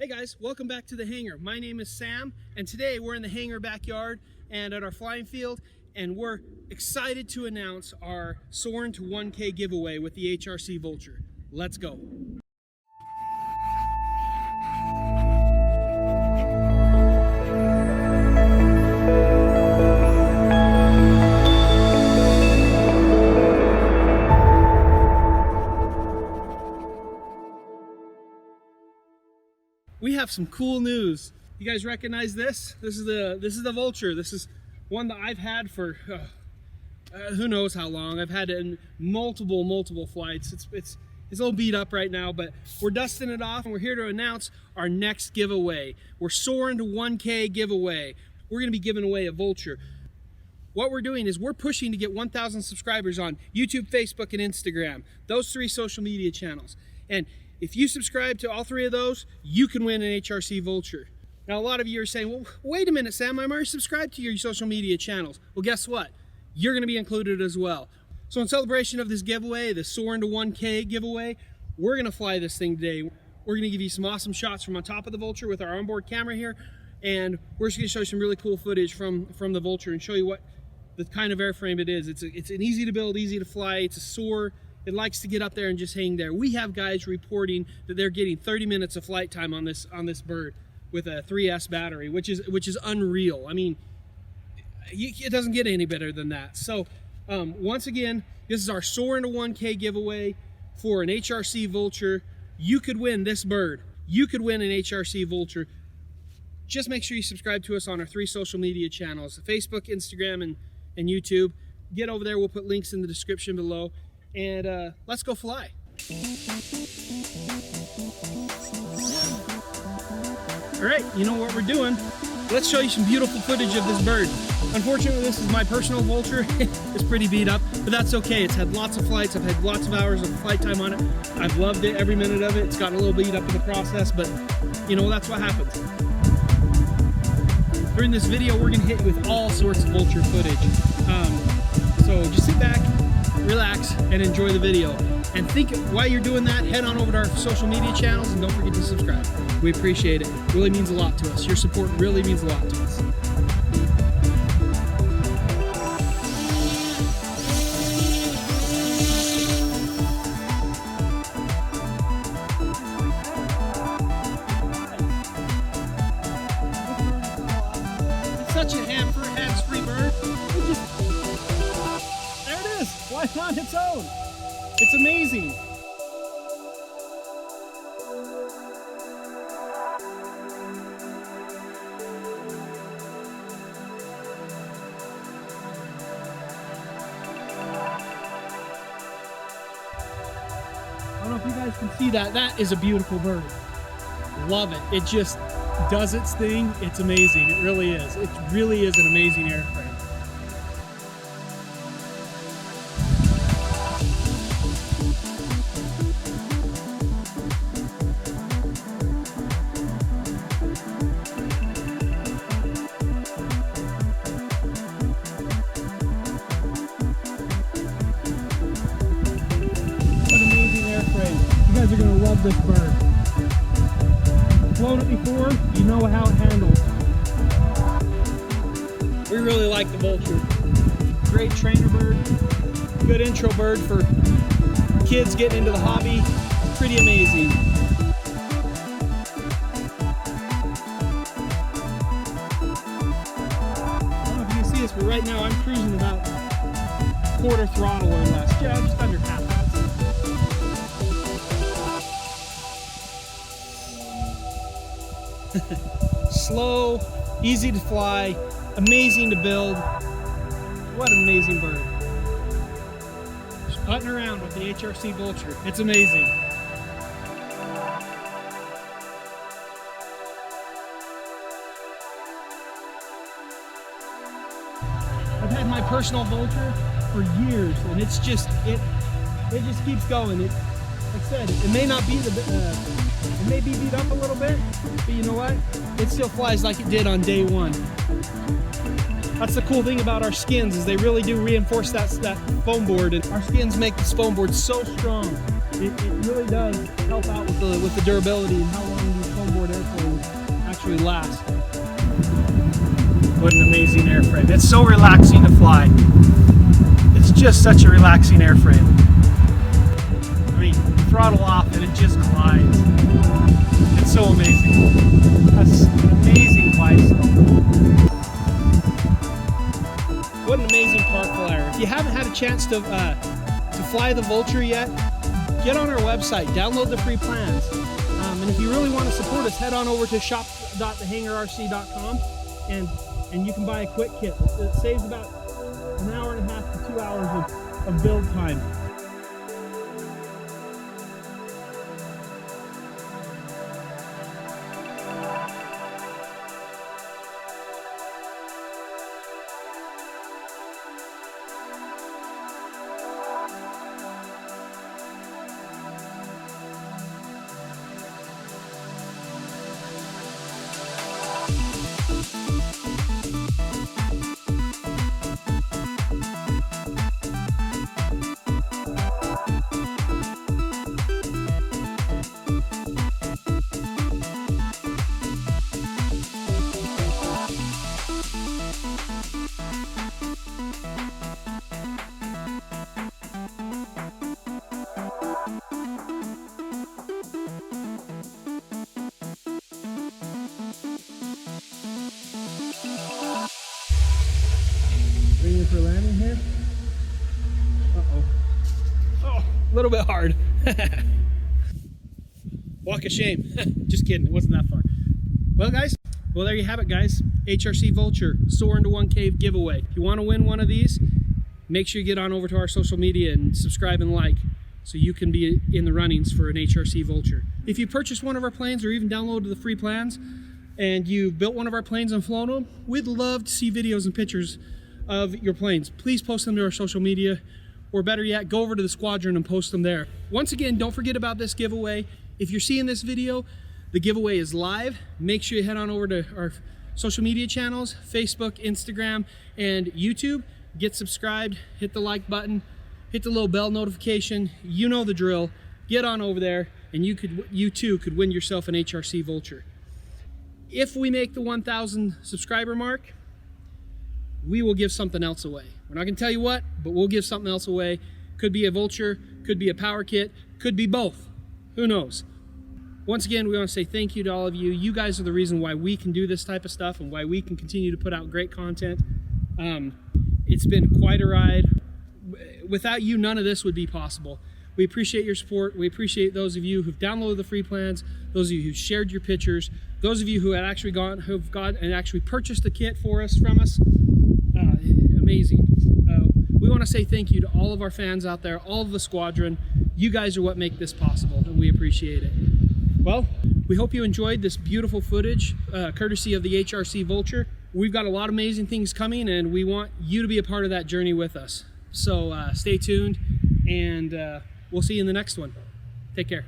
Hey guys, welcome back to the hangar. My name is Sam, and today we're in the hangar backyard and at our flying field, and we're excited to announce our Soaring to 1K giveaway with the HRC Vulture. Let's go. We have some cool news. You guys recognize this? This is the Vulture. This is one that I've had for who knows how long. I've had it in multiple flights. It's a little beat up right now, but we're dusting it off and we're here to announce our next giveaway. We're Soaring to 1K giveaway. We're gonna be giving away a Vulture. What we're doing is we're pushing to get 1,000 subscribers on YouTube, Facebook, and Instagram. Those 3 social media channels. And if you subscribe to all 3 of those, you can win an HRC Vulture. Now, a lot of you are saying, well, wait a minute, Sam, I'm already subscribed to your social media channels. Well, guess what? You're gonna be included as well. So in celebration of this giveaway, the Soaring to 1K giveaway, we're gonna fly this thing today. We're gonna give you some awesome shots from on top of the Vulture with our onboard camera here, and we're just gonna show you some really cool footage from the Vulture and show you what the kind of airframe it is. It's an easy to build, easy to fly, it's a soar. It likes to get up there and just hang there. We have guys reporting that they're getting 30 minutes of flight time on this bird with a 3S battery, which is unreal. I mean, it doesn't get any better than that. So once again, this is our Soaring to 1K giveaway for an HRC Vulture. You could win this bird. You could win an HRC Vulture. Just make sure you subscribe to us on our 3 social media channels: Facebook, Instagram, and YouTube. Get over there. We'll put links in the description below. And let's go fly. All right, you know what we're doing. Let's show you some beautiful footage of this bird. Unfortunately, this is my personal Vulture. It's pretty beat up, but that's okay. It's had lots of flights. I've had lots of hours of flight time on it. I've loved it, every minute of it. It's gotten a little beat up in the process, but you know, that's what happens. During this video, we're gonna hit you with all sorts of Vulture footage. So just sit back, relax, and enjoy the video. And think, while you're doing that, head on over to our social media channels and don't forget to subscribe. We appreciate it. It really means a lot to us. Your support really means a lot to us. It's such a hands-free bird. There it is, flying on its own. It's amazing. I don't know if you guys can see that. That is a beautiful bird. Love it. It just does its thing. It's amazing. It really is. It really is an amazing airframe. You guys are going to love this bird. Flown it before, you know how it handles. We really like the Vulture. Great trainer bird, good intro bird for kids getting into the hobby. Pretty amazing. I don't know if you can see this, but right now I'm cruising about quarter throttle or less. Yeah, just under half. Slow, easy to fly, amazing to build. What an amazing bird. Just putting around with the HRC Vulture. It's amazing. I've had my personal Vulture for years, and it's just it just keeps going. Like I said, it may not be it may be beat up a little bit, but you know what? It still flies like it did on day one. That's the cool thing about our skins, is they really do reinforce that foam board, and our skins make this foam board so strong. It really does help out with the durability and how long these foam board airplanes actually last. What an amazing airframe. It's so relaxing to fly. It's just such a relaxing airframe. I mean, throttle off and it just glides. It's so amazing. That's an amazing flight. What an amazing park flyer. If you haven't had a chance to fly the Vulture yet, get on our website, download the free plans. And if you really want to support us, head on over to shop.thehangarrc.com and you can buy a quick kit. It saves about an hour and a half to 2 hours of build time. Ready for landing here? Uh-oh. Oh, a little bit hard. Walk of shame. Just kidding, it wasn't that far. Well guys, there you have it guys. HRC Vulture Soar into One Cave giveaway. If you want to win one of these, make sure you get on over to our social media and subscribe and like so you can be in the runnings for an HRC Vulture. If you purchase one of our planes or even downloaded the free plans and you built one of our planes and flown them, we'd love to see videos and pictures of your planes. Please post them to our social media, or better yet, go over to the squadron and post them there. Once again, don't forget about this giveaway. If you're seeing this video, the giveaway is live. Make sure you head on over to our social media channels, Facebook, Instagram, and YouTube. Get subscribed, hit the like button, hit the little bell notification. You know the drill. Get on over there, and you too could win yourself an HRC Vulture. If we make the 1,000 subscriber mark, we will give something else away. We're not gonna tell you what, but we'll give something else away. Could be a Vulture, could be a power kit, could be both. Who knows? Once again, we want to say thank you to all of you. You guys are the reason why we can do this type of stuff and why we can continue to put out great content. It's been quite a ride. Without you, none of this would be possible. We appreciate your support. We appreciate those of you who've downloaded the free plans, those of you who shared your pictures, those of you who have gone and actually purchased the kit from us. Amazing. We want to say thank you to all of our fans out there, all of the squadron. You guys are what make this possible, and we appreciate it. Well, we hope you enjoyed this beautiful footage, courtesy of the HRC Vulture. We've got a lot of amazing things coming, and we want you to be a part of that journey with us. So stay tuned, and we'll see you in the next one. Take care.